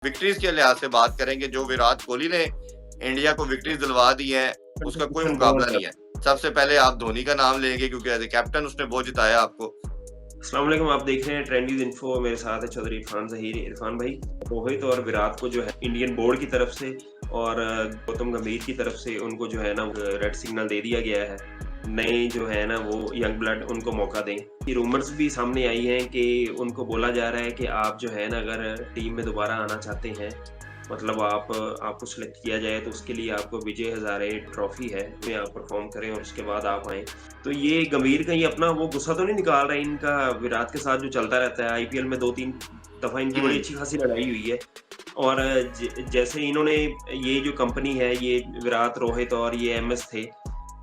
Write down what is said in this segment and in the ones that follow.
Victories के लिहाज से बात करेंगे, जो विराट कोहली ने इंडिया को विक्ट्रीज दिलवा दी है उसका कोई मुकाबला नहीं है। सबसे पहले आप धोनी का नाम लेंगे क्योंकि एज ए कैप्टन उसने बहुत जिताया आपको। अस्सलाम वालेकुम, आप देख रहे हैं ट्रेंडीज इन्फो। मेरे साथ है चौधरी इरफान ज़हीर। इरफान भाई, रोहित और विराट को जो है इंडियन बोर्ड की तरफ से और गौतम गंभीर की तरफ से उनको जो है ना रेड सिग्नल दे दिया गया है। नए जो है ना वो यंग ब्लड उनको मौका दें। रूमर्स भी सामने आई हैं कि उनको बोला जा रहा है कि आप जो है ना अगर टीम में दोबारा आना चाहते हैं, मतलब आपको सिलेक्ट किया जाए तो उसके लिए आपको विजय हजारे ट्रॉफी है में आप परफॉर्म करें और उसके बाद आप आए। तो ये गंभीर कहीं अपना वो गुस्सा तो नहीं निकाल रहे इनका विराट के साथ जो चलता रहता है। आईपीएल में 2-3 दफा इनकी बड़ी अच्छी खासी लड़ाई हुई है और जैसे इन्होंने ये जो कंपनी है, ये विराट, रोहित और ये एमएस थे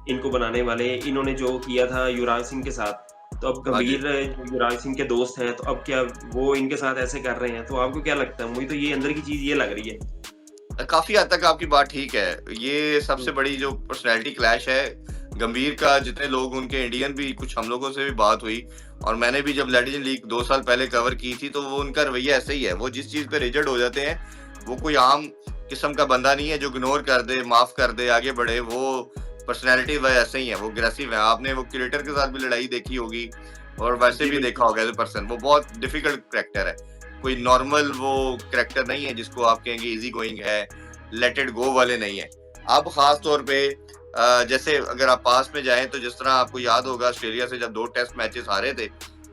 इनको बनाने वाले, इन्होंने जो किया था युवराज सिंह के साथ, तो अब गंभीर युवराज सिंह के दोस्त हैं, तो अब क्या वो इनके साथ ऐसे कर रहे हैं? तो आपको क्या लगता है? मुझे तो ये अंदर की चीज ये लग रही है। काफी हद तक आपकी बात ठीक है। ये सबसे बड़ी जो पर्सनैलिटी क्लैश है गंभीर का, जितने लोग उनके इंडियन भी, कुछ हम लोगों से भी बात हुई और मैंने भी जब लेजेंड लीग 2 साल पहले कवर की थी तो वो उनका रवैया ऐसे ही है। वो जिस चीज पे रिजल्ट हो जाते हैं, वो कोई आम किस्म का बंदा नहीं है जो इग्नोर कर दे, माफ कर दे, आगे बढ़े। वो पर्सनैलिटी वह ऐसे ही है, वो अग्रेसिव है। आपने वो क्रिएटर के साथ भी लड़ाई देखी होगी और वैसे भी देखा होगा एज ए पर्सन। वो बहुत डिफिकल्ट कैरेक्टर है, कोई नॉर्मल वो कैरेक्टर नहीं है जिसको आप कहेंगे इजी गोइंग है, लेट इट गो वाले नहीं है। अब खास तौर पे जैसे अगर आप पास में जाएं तो जिस तरह आपको याद होगा ऑस्ट्रेलिया से जब 2 टेस्ट मैचेस हारे थे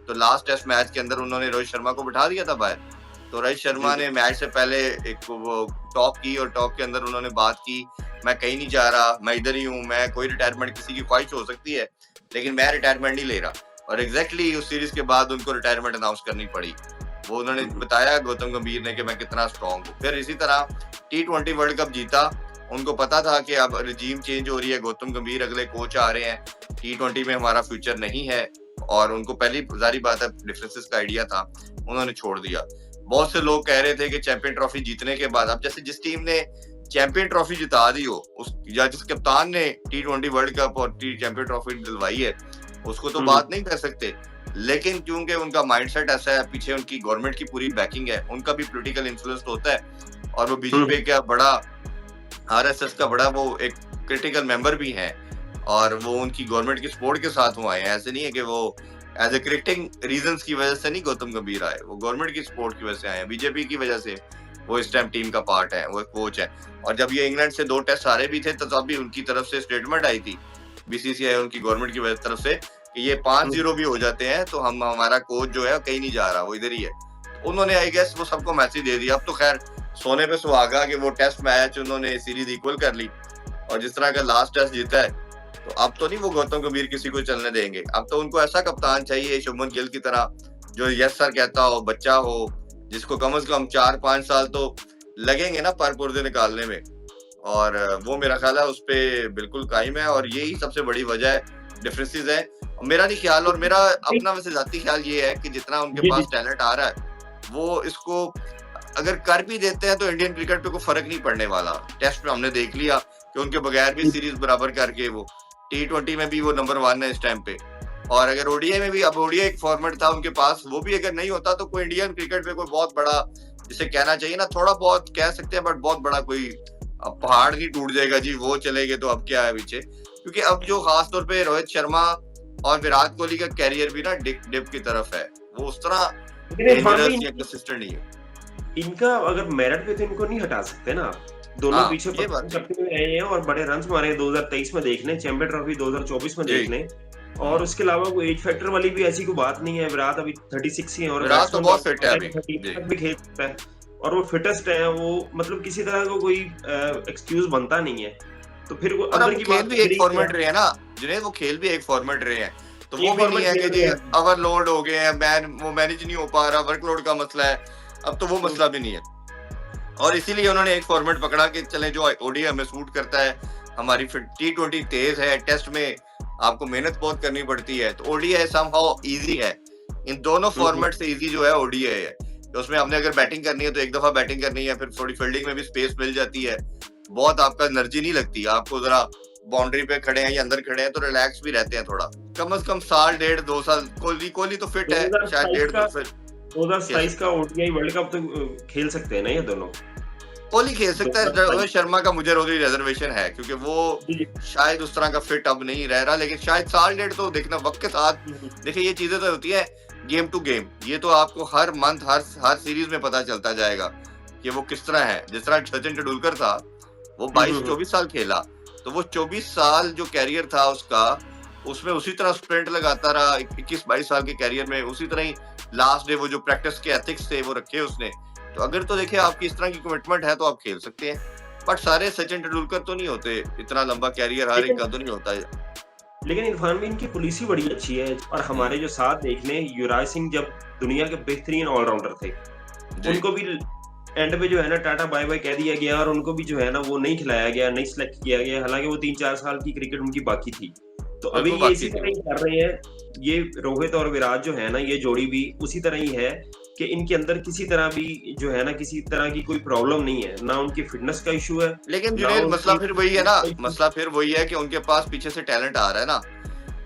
तो लास्ट टेस्ट मैच के अंदर उन्होंने रोहित शर्मा को बिठा दिया था बाहर। तो रोहित शर्मा ने मैच से पहले एक वो टॉक की और टॉक के अंदर उन्होंने बात की, मैं कहीं नहीं जा रहा, मैं इधर ही हूँ, मैं कोई रिटायरमेंट, किसी की ख्वाहिश हो सकती है लेकिन मैं रिटायरमेंट नहीं ले रहा। और एग्जैक्टली उस सीरीज के बाद उनको रिटायरमेंट अनाउंस करनी पड़ी। वो उन्होंने बताया गौतम गंभीर ने कि मैं कितना स्ट्रॉन्ग हूँ। फिर इसी तरह T20 वर्ल्ड कप जीता, उनको पता था कि अब रिजीम चेंज हो रही है, गौतम गंभीर अगले कोच आ रहे हैं, T20 में हमारा फ्यूचर नहीं है और उनको पहली जारी बात है डिफरेंसेस का आइडिया था, उन्होंने छोड़ दिया। बहुत से लोग कह रहे थे कि चैंपियन ट्रॉफी जीतने के बाद, अब जैसे जिस टीम ने चैंपियन ट्रॉफी जिता दी हो उस, या जिस कप्तान ने T20 वर्ल्ड कप और चैंपियन ट्रॉफी दिलवाई है, उसको तो बात नहीं कर सकते। लेकिन क्योंकि उनका माइंडसेट ऐसा है, पीछे उनकी गवर्नमेंट की पूरी बैकिंग है, उनका भी पॉलिटिकल इन्फ्लुएंस होता है और वो बीजेपी का बड़ा, आरएसएस का बड़ा वो एक क्रिटिकल मेंबर भी है और वो उनकी गवर्नमेंट की सपोर्ट के साथ वो आए हैं। ऐसे नहीं है कि वो एज ए क्रिकेटिंग रीजंस की वजह से नहीं गौतम गंभीर आए, वो गवर्नमेंट की सपोर्ट की वजह से आए हैं, बीजेपी की वजह से वो इस टाइम टीम का पार्ट है, वो कोच है। और जब ये इंग्लैंड से 2 टेस्ट हारे भी थे तो तब भी उनकी तरफ से स्टेटमेंट आई थी बीसीसीआई उनकी गवर्नमेंट की तरफ से कि ये 5-0 भी हो जाते हैं तो हम, हमारा कोच जो है कहीं नहीं जा रहा, वो इधर ही है। तो उन्होंने आई गेस वो सबको मैसेज दे दिया। अब तो खैर सोने पे सुहागा कि वो टेस्ट मैच उन्होंने सीरीज इक्वल कर ली और जिस तरह का लास्ट टेस्ट जीता है तो अब तो नहीं वो गौतम गंभीर किसी को चलने देंगे। अब तो उनको ऐसा कप्तान चाहिए शुभमन गिल की तरह जो यस सर कहता हो, बच्चा हो, जिसको कम से कम 4-5 साल तो लगेंगे ना पर पुर्जे निकालने में। और वो मेरा ख्याल है उस पर बिल्कुल कायम है और यही सबसे बड़ी वजह है, डिफरेंसेस है। मेरा नहीं ख्याल और मेरा अपना वैसे जाती ख्याल ये है कि जितना उनके पास टैलेंट आ रहा है वो इसको अगर कर भी देते हैं तो इंडियन क्रिकेट पे कोई फर्क नहीं पड़ने वाला। टेस्ट में हमने देख लिया कि उनके बगैर भी सीरीज बराबर करके वो T20 में भी वो नंबर 1 है इस टाइम पे। और अगर ओडीआई में भी, अब ओडीआई एक फॉर्मेट था उनके पास, वो भी अगर नहीं होता तो कोई इंडियन क्रिकेट पे कोई बहुत बड़ा, जिसे कहना चाहिए ना, थोड़ा बहुत कह सकते हैं बट बहुत बड़ा कोई पहाड़ नहीं टूट जाएगा जी, वो चले गए तो अब क्या है पीछे। क्योंकि अब जो खास तौर पे रोहित शर्मा और विराट कोहली का कैरियर भी ना डिप की तरफ है, वो उस तरह कंसिस्टेंट नहीं है। इनका अगर मेरिट पे तो इनको नहीं हटा सकते ना, दोनों पीछे करते हुए रहे हैं और बड़े रन्स मारे 2023 में देखने, चैंपियन ट्रॉफी 2024 में देखने। और उसके अलावा कोई एज फैक्टर वाली भी ऐसी कोई बात नहीं है। विराट अभी 36 ही है और विराट तो बहुत फिट है, अभी भी खेल सकता है और वो फिटेस्ट है। वो मतलब किसी तरह का कोई एक्सक्यूज बनता नहीं है। तो फिर वो अंदर की बात भी एक फॉर्मेट रहे हैं ना जिन्हें, वो खेल भी एक फॉर्मेट रहे हैं, तो वो भी नहीं है कि जी ओवरलोड हो गए हैं, वो मैनेज नहीं हो पा रहा, वर्कलोड का मसला है, अब तो वो मसला भी नहीं है। और इसीलिए उन्होंने एक फॉर्मेट पकड़ा कि चले जो ओडीआई हमें सूट करता है, हमारी T20 तेज है, टेस्ट में आपको मेहनत बहुत करनी पड़ती है, तो ओडीआई समहाउ इजी है। इन दोनों फॉर्मेट से इजी जो है ओडीआई है, तो उसमें आपने अगर बैटिंग करनी है तो एक दफा बैटिंग करनी है, फिर थोड़ी फील्डिंग में भी स्पेस मिल जाती है, बहुत आपका एनर्जी नहीं लगती, आपको जरा बाउंड्री पे खड़े हैं या अंदर खड़े हैं तो रिलैक्स भी रहते हैं थोड़ा। कम से कम 1.5-1.5-2 साल कोहली तो फिट है, शायद 1.5-2 साल खेल 2027 सकते का हैं। ओडीआई वर्ल्ड कप तो खेल सकते हैं ना ये दोनों? कोहली खेल सकता है, रोहित 2027 शर्मा का मुझे रोज़ रिजर्वेशन है क्योंकि वो जी, जी। शायद उस तरह का फिट अब नहीं रह रहा, लेकिन शायद साल डेढ़ तो देखना वक्त के साथ। हुँ, हुँ। देखिए ये चीजें तो होती है गेम टू गेम, ये तो आपको हर मंथ हर सीरीज में पता चलता जाएगा कि वो किस तरह है। जिस तरह सचिन तेंदुलकर था, वो हुँ, हुँ, हुँ। 22-24 साल खेला, तो वो 24 साल जो कैरियर था उसका, उसमें उसी तरह स्प्रिंट लगाता रहा। 21-22 साल के कैरियर में उसी तरह ही लास्ट डे वो जो प्रैक्टिस के एथिक्स थे वो रखे उसने। तो अगर तो देखिए आपकी इस तरह की कमिटमेंट है तो आप खेल सकते हैं, बट सारे सचिन तेंदुलकर तो नहीं होते, इतना लंबा कैरियर हर एक लेकिन का तो नहीं होता है। लेकिन इरफान भाई इनकी पॉलिसी बड़ी अच्छी है और हम्म, हमारे जो साथ देख लें युवराज सिंह जब दुनिया के बेहतरीन ऑलराउंडर थे, जी उनको भी एंड पे जो है ना टाटा बाय बाय कह दिया गया और उनको भी जो है ना वो नहीं खिलाया गया, नहीं सिलेक्ट किया गया, हालाँकि वो 3-4 साल की क्रिकेट उनकी बाकी थी। तो अभी बिल्कुल ये बाकी इसी थी तरह वो। ही कर रहे हैं, ये रोहित और विराट जो है ना ये जोड़ी भी उसी तरह ही है कि इनके अंदर किसी तरह भी जो है ना किसी तरह की कोई प्रॉब्लम नहीं है, ना उनकी फिटनेस का इश्यू है, लेकिन ना जुनेद मसला उनकी फिर वही है ना, का इश्यू। मसला फिर वही है कि उनके पास पीछे से टैलेंट आ रहा है ना,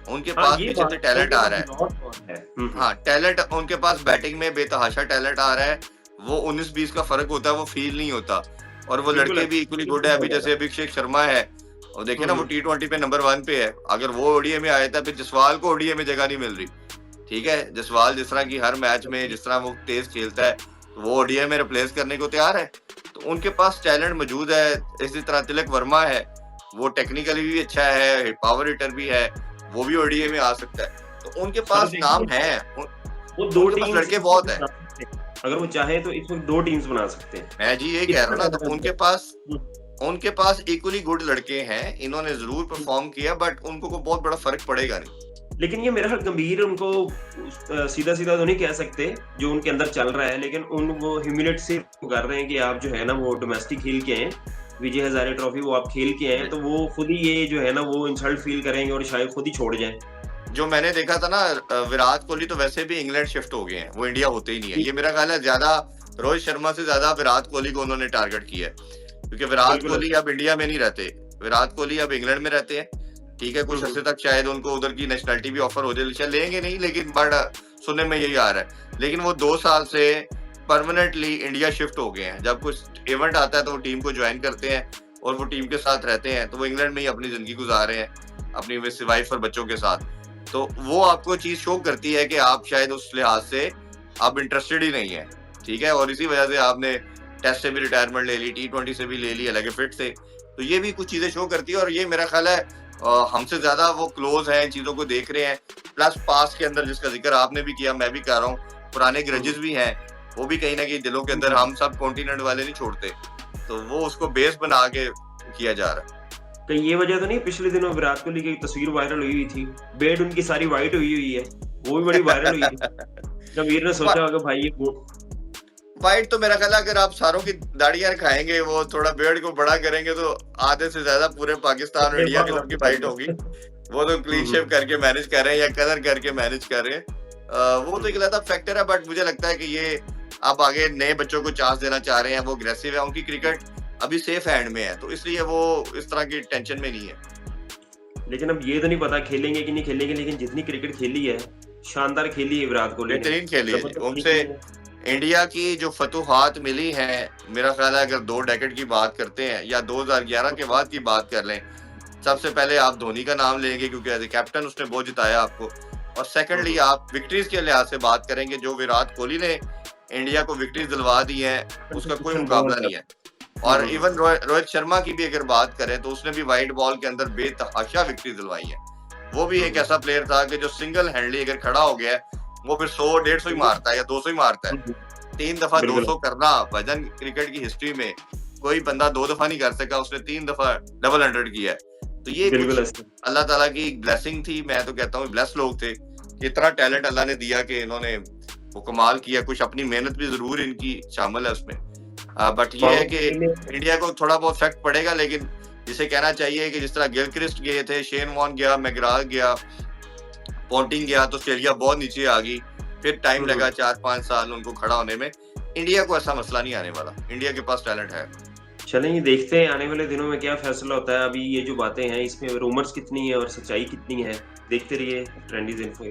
उनके हाँ, पास ये पीछे बात से है, टैलेंट उनके आ पास रहा है। बहुत बहुत है। हुँ, हुँ। हाँ, टैलेंट उनके पास बैटिंग में बेतहाशा टैलेंट आ रहा है। वो 19-20 का फ़र्क होता है, वो फ़ील नहीं होता। और वो बिल्कुल लड़के है, भी इक्वली गुड है, बिल्कुल अभी बहुत जैसे ज़्यादा। अभिषेक शर्मा है, और देखिए हुँ, ना वो हुँ। टी20 पे नंबर 1 पे है। अगर वो ओडीआई में आया था, फिर जसवाल को ओडीआई में जगह नहीं मिल रही। ठीक है? जसवाल जिस तरह की हर मैच में जिस तरह वो तेज़ खेलता है, तो वो ओडीआई में रिप्लेस करने को तैयार है। तो उनके पास टैलेंट मौजूद है। इसी तरह तिलक वर्मा है, वो टेक्निकली भी अच्छा है, पावर हिटर भी है, वो भी ओडीआई में आ सकता है। तो उनके पर पास नाम देखिए है। वो 2 उनके पास टीम्स लड़के इस बहुत वक़्त हैं। बना सकते हैं। अगर वो चाहें तो इस वक़्त 2 टीम्स बना सकते हैं। मैं जी यही कह रहा इतना हूँ ना, तो ज़्यादा हुँ, उनके पास इक्वली गुड लड़के हैं। इन्होंने ज़रूर हुँ। परफ़ॉर्म किया, बट उनको को बहुत बड़ा फ़र्क पड़ेगा नहीं। लेकिन ये मेरा ख़्याल गंभीर उनको सीधा-सीधा तो नहीं कह सकते, जो उनके अंदर चल रहा है, लेकिन वो ह्यूमिलेट से कर रहे हैं कि आप जो है ना वो डोमेस्टिक खेल के आए हैं, विजय हज़ारे ट्रॉफी वो आप खेल के आए हैं, जी। तो वो खुद ही ये जो है ना वो इंसल्ट फ़ील करेंगे और शायद खुद ही छोड़ जाएँ। जो मैंने देखा था ना, विराट कोहली तो वैसे भी इंग्लैंड शिफ्ट हो गए हैं, वो इंडिया होते ही नहीं है। जी, ये मेरा ख़्याल है ज़्यादा रोहित शर्मा से ज़्यादा विराट कोहली को उन्होंने टारगेट किया है। क्योंकि विराट बिल्कुल। कोहली अब इंडिया में नहीं रहते। विराट कोहली अब इंग्लैंड में रहते हैं। ठीक है, हुँ, कुछ हुँ। अर्से तक शायद उनको उधर की नेशनैलिटी भी ऑफ़र हो जाए, शायद लेंगे नहीं, लेकिन बट सुनने में यही आ रहा है। लेकिन वो 2 साल से परमानेंटली इंडिया शिफ्ट हो गए हैं। जब कुछ इवेंट आता है तो वो टीम को जॉइन करते हैं और वो टीम के साथ रहते हैं। तो वो इंग्लैंड में ही अपनी ज़िंदगी गुज़ार रहे हैं, अपनी मिस वाइफ और बच्चों के साथ। तो वो आपको चीज़ शो करती है कि आप शायद उस लिहाज से आप इंटरेस्टेड ही नहीं है, ठीक है? और इसी वजह से आपने टेस्ट से भी रिटायरमेंट ले ली, टी20 से भी ले ली, हालाँकि फिट थे। तो ये भी कुछ चीज़ें शो करती है, और ये मेरा ख़्याल है हमसे ज़्यादा वो क्लोज़ हैं, इन चीज़ों को देख रहे हैं। प्लस पास्ट के अंदर जिसका ज़िक्र आपने भी किया, मैं भी कर रहा हूँ, पुराने हुँ, ग्रजेस हुँ। भी हैं, वो भी कहीं न कहीं दिलों के हुँ, अंदर हुँ। हम सब कॉन्टिनेंट वाले नहीं छोड़ते। तो वो उसको बेस बना के किया जा रहा है। कहीं ये वजह तो नहीं पिछले दिनों विराट कोहली की एक तस्वीर वायरल हुई हुई थी, बेड उनकी सारी व्हाइट हुई हुई है, वो भी बड़ी वायरल हुई थी। गंभीर ने वा सोचा होगा भाई ये वो वाइट तो मेरा ख़्याल है अगर आप सारों की दाढ़ियाँ रखाएँगे, वो थोड़ा बियर्ड को बड़ा करेंगे, तो आधे से ज़्यादा पूरे पाकिस्तान और इंडिया नेपाल के वाला सबकी कर वाइट होगी। दो। वो तो हुँ, क्लीन हुँ। शेव करके मैनेज कर रहे हैं या कलर करके मैनेज कर रहे हैं। वो तो हुँ, एक अलग फैक्टर है, बट मुझे लगता है कि ये अब आगे नए बच्चों को चांस देना चाह रहे हैं, वो अग्रेसिव है, उनकी क्रिकेट अभी सेफ हैंड में है, तो इसलिए वो इस तरह की टेंशन में नहीं है। लेकिन अब ये तो नहीं पता खेलेंगे कि नहीं खेलेंगे, लेकिन जितनी क्रिकेट खेली है, शानदार खेली है विराट कोहली ने, बेहतरीन खेली है जी। ज़बरदस्ती उनसे की है। इंडिया की जो फतूहात मिली हैं, मेरा ख़्याल है अगर 2 डेकेड की बात करते हैं या 2011 के बाद की बात कर लें, सबसे पहले आप धोनी का नाम लेंगे क्योंकि एज़ अ कैप्टन उसने बहुत जिताया आपको, और हुँ, सेकंडली हुँ। आप विक्ट्रीज़ के लिहाज से बात करेंगे, जो विराट कोहली ने इंडिया को विक्ट्रीज़ दिलवा दी हैं, उसका कोई कंट्रीब्यूशन बहुत मुकाबला नहीं है। ज़्यादा। हुँ, और हुँ, हुँ। इवन रोहित शर्मा की भी अगर बात करें, तो उसने भी व्हाइट बॉल के अंदर बेतहाशा विक्ट्री दिलवाई है। वो भी हुँ, एक हुँ। ऐसा प्लेयर था कि जो सिंगल हैंडली अगर खड़ा हो गया है, वो फिर 100, 150 ही बिल्कुल। मारता है या 200 ही मारता है। हुँ, हुँ। 3 दफ़ा बिल्कुल। 200 करना वजन क्रिकेट की हिस्ट्री में कोई बंदा 2 दफ़ा नहीं कर सका, उसने 3 दफ़ा डबल 100 किया है। तो ये बिल्कुल कुछ ऐसे। अल्लाह ताला की ब्लेसिंग थी, मैं तो कहता हूँ ब्लेस्ड लोग थे, कि इतना टैलेंट अल्लाह ने दिया कि इन्होंने वो कमाल किया, कुछ अपनी मेहनत भी ज़रूर इनकी शामिल है उसमें। बट ये है पावर कि प्ले में इंडिया को थोड़ा बहुत इफ़ेक्ट पड़ेगा, लेकिन जिसे कहना चाहिए कि जिस तरह गिलक्रिस्ट गए थे, शेन वॉर्न गया, मैकग्राथ गया, पोंटिंग गया, तो ऑस्ट्रेलिया बहुत नीचे आ गई। फिर टाइम हुँ, लगा हुँ। 4-5 साल उनको खड़ा होने में। इंडिया को ऐसा मसला नहीं आने वाला। इंडिया के पास टैलेंट है। चलें ये देखते हैं आने वाले दिनों में क्या फैसला होता है। अभी ये जो बातें हैं इसमें रूमर्स कितनी है और सच्चाई कितनी है। देखते रहिए ट्रेंडीज़ इन्फो।